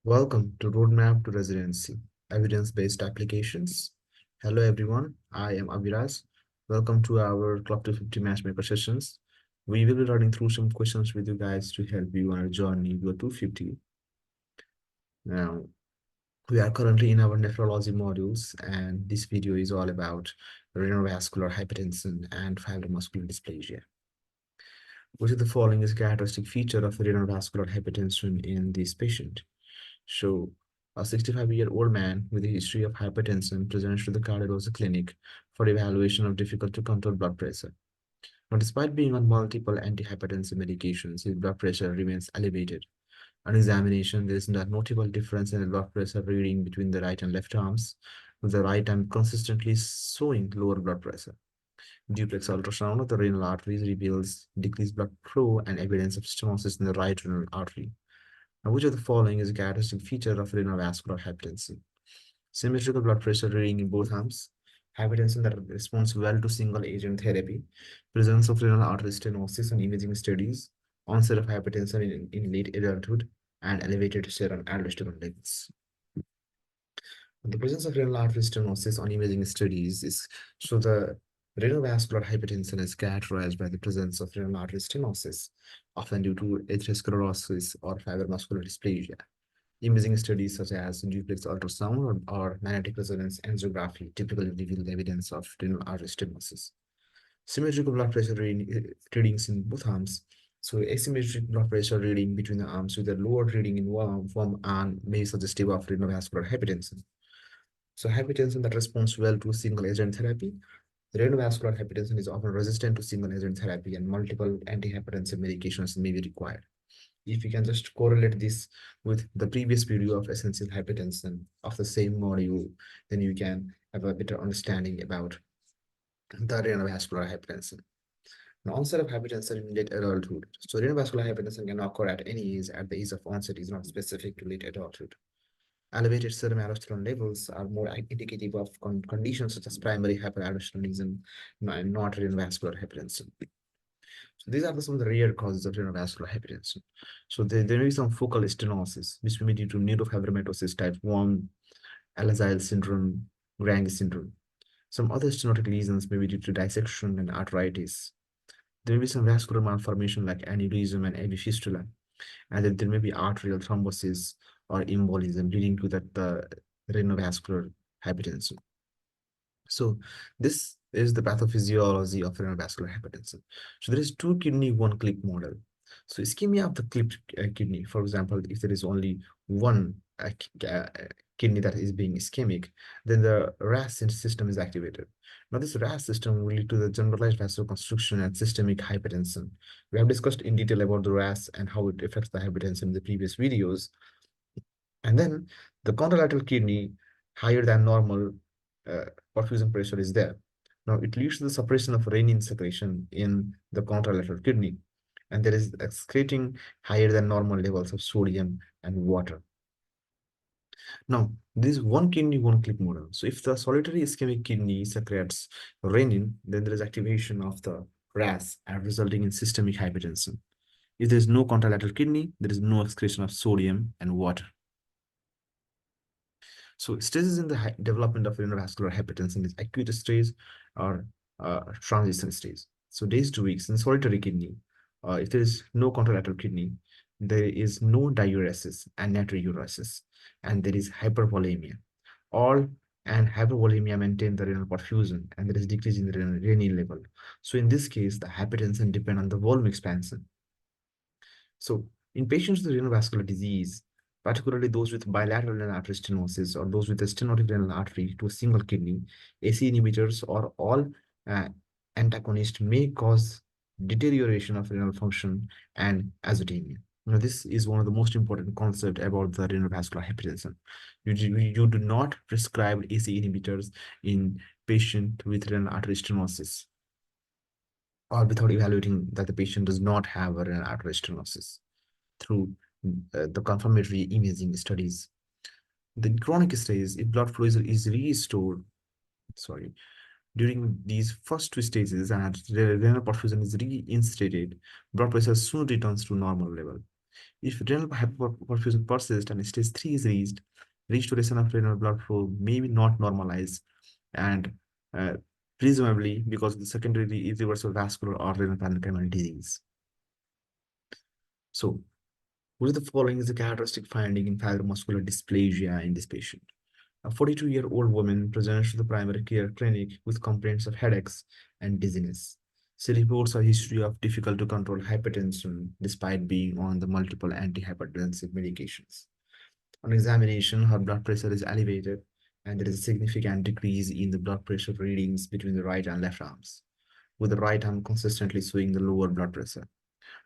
Welcome to Roadmap to Residency, Evidence-Based Applications. Hello everyone, I am Aviraz. Welcome to our Club 250 Matchmaker sessions. We will be running through some questions with you guys to help you on our journey to a 250. Now, we are currently in our nephrology modules, and this video is all about renovascular hypertension and fibromuscular dysplasia. Which of the following is a characteristic feature of renovascular hypertension in this patient? So, a 65-year-old man with a history of hypertension presents to the cardiology clinic for evaluation of difficult-to-control blood pressure. Now, despite being on multiple antihypertensive medications, his blood pressure remains elevated. On examination, there is a notable difference in the blood pressure reading between the right and left arms, with the right arm consistently showing lower blood pressure. Duplex ultrasound of the renal arteries reveals decreased blood flow and evidence of stenosis in the right renal artery. Now, which of the following is a characteristic feature of renovascular hypertension? Symmetrical blood pressure reading in both arms, hypertension that responds well to single-agent therapy, presence of renal artery stenosis on imaging studies, onset of hypertension in late adulthood, and elevated serum aldosterone levels. The presence of renal artery stenosis on imaging studies is so the renovascular hypertension is characterized by the presence of renal artery stenosis, often due to atherosclerosis or fibromuscular dysplasia. Imaging studies such as duplex ultrasound or magnetic resonance angiography typically reveal evidence of renal artery stenosis. Symmetrical blood pressure readings in both arms. So asymmetric blood pressure reading between the arms with a lower reading in one arm may be suggestive of renovascular hypertension. So hypertension that responds well to single-agent therapy. Renovascular hypertension is often resistant to single-agent therapy and multiple antihypertensive medications may be required. If you can just correlate this with the previous video of essential hypertension of the same module, then you can have a better understanding about the renovascular hypertension. The onset of hypertension in late adulthood. So renovascular hypertension can occur at any age. At the age of onset is not specific to late adulthood. Elevated serum aldosterone levels are more indicative of conditions such as primary hyperaldosteronism and not renovascular hypertension. So these are some of the rare causes of renovascular hypertension. So there may be some focal stenosis, which may be due to neurofibromatosis type 1, Alagille syndrome, Grange syndrome. Some other stenotic lesions may be due to dissection and arteritis. There may be some vascular malformation like aneurysm and AV fistula. And then there may be arterial thrombosis or embolism leading to the renovascular hypertension. So this is the pathophysiology of renovascular hypertension. So there is two kidney, one clip model. So ischemia of the clipped kidney, for example, if there is only one kidney that is being ischemic, then the RAS system is activated. Now this RAS system will lead to the generalized vasoconstriction and systemic hypertension. We have discussed in detail about the RAS and how it affects the hypertension in the previous videos. And then the contralateral kidney, higher than normal perfusion pressure is there. Now it leads to the suppression of renin secretion in the contralateral kidney, and there is excreting higher than normal levels of sodium and water. Now, this one kidney, one clip model. So if the solitary ischemic kidney secretes renin, then there is activation of the RAS and resulting in systemic hypertension. If there is no contralateral kidney, there is no excretion of sodium and water. So stages in the development of renovascular hypertension is acute stage or transition stage. So days to weeks in solitary kidney, if there is no contralateral kidney, there is no diuresis and natriuresis, and there is hypervolemia. All and hypervolemia maintain the renal perfusion, and there is decrease in the renin level. So in this case, the hypertension depends on the volume expansion. So in patients with renovascular disease, particularly those with bilateral renal artery stenosis or those with a stenotic renal artery to a single kidney, ACE inhibitors or all antagonists may cause deterioration of renal function and azotemia. Now, this is one of the most important concepts about the renovascular hypertension. You do not prescribe ACE inhibitors in patient with renal artery stenosis or without evaluating that the patient does not have a renal artery stenosis through the confirmatory imaging studies. The chronic stage, if blood flow is restored, during these first two stages and the renal perfusion is reinstated, blood pressure soon returns to normal level. If renal hyperperfusion persists and stage 3 is reached, restoration of renal blood flow may be not normalized and uh, presumably because of the secondary irreversible vascular or renal parenchymal disease. So, which of the following is a characteristic finding in fibromuscular dysplasia in this patient? A 42-year-old woman presents to the primary care clinic with complaints of headaches and dizziness. She reports a history of difficult to control hypertension despite being on the multiple antihypertensive medications. On examination, her blood pressure is elevated and there is a significant decrease in the blood pressure readings between the right and left arms, with the right arm consistently showing the lower blood pressure.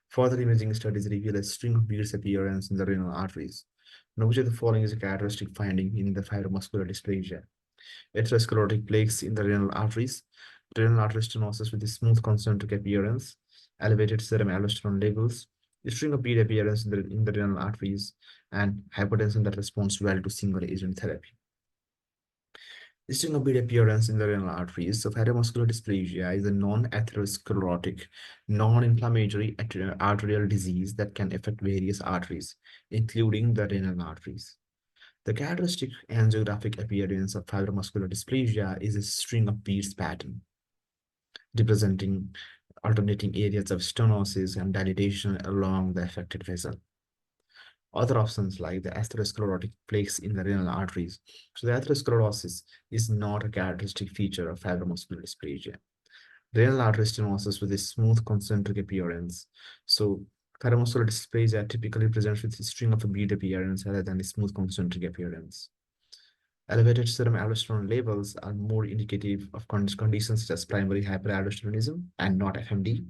Further imaging studies reveal a string of beads appearance in the renal arteries. Now, which of the following is a characteristic finding in the fibromuscular dysplasia? Atherosclerotic plaques in the renal arteries, renal artery stenosis with a smooth concentric appearance, elevated serum aldosterone levels, a string of bead appearance in the renal arteries, and hypertension that responds well to single agent therapy. String of bead appearance in the renal arteries. So fibromuscular dysplasia is a non-atherosclerotic, non-inflammatory arterial disease that can affect various arteries, including the renal arteries. The characteristic angiographic appearance of fibromuscular dysplasia is a string of beads pattern, representing alternating areas of stenosis and dilatation along the affected vessel. Other options like the atherosclerotic plaques in the renal arteries. So the atherosclerosis is not a characteristic feature of fibromuscular dysplasia. Renal artery stenosis with a smooth concentric appearance. So fibromuscular dysplasia typically presents with a string of a bead appearance rather than a smooth concentric appearance. Elevated serum aldosterone levels are more indicative of conditions such as primary hyperaldosteronism and not FMD.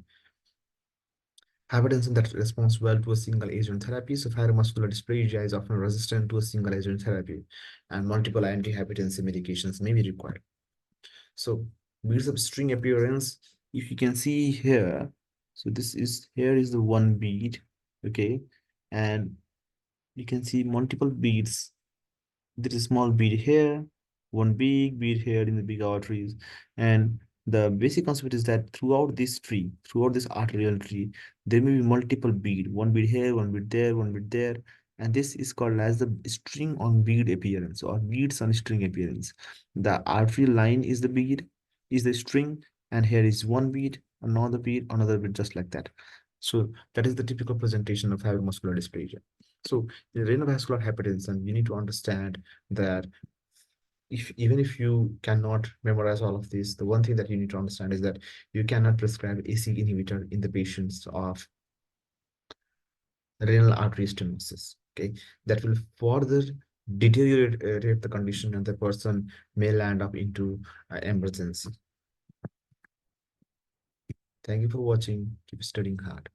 Hypertension that responds well to a single agent therapy. So fibromuscular dysplasia is often resistant to a single agent therapy, and multiple antihypertensive medications may be required. So beads of string appearance, if you can see here, so this is here is the one bead, okay, and you can see multiple beads. There is a small bead here, one big bead here in the big arteries. And the basic concept is that throughout this tree, throughout this arterial tree, there may be multiple bead, one bead here, one bead there, one bead there. And this is called as the string on bead appearance or beads on string appearance. The arterial line is the bead, is the string, and here is one bead, another bead, just like that. So that is the typical presentation of fibromuscular dysplasia. So in renovascular hypertension, you need to understand that even if you cannot memorize all of this, the one thing that you need to understand is that you cannot prescribe AC inhibitor in the patients of renal artery stenosis. Okay, that will further deteriorate the condition, and the person may land up into emergency. Thank you for watching. Keep studying hard.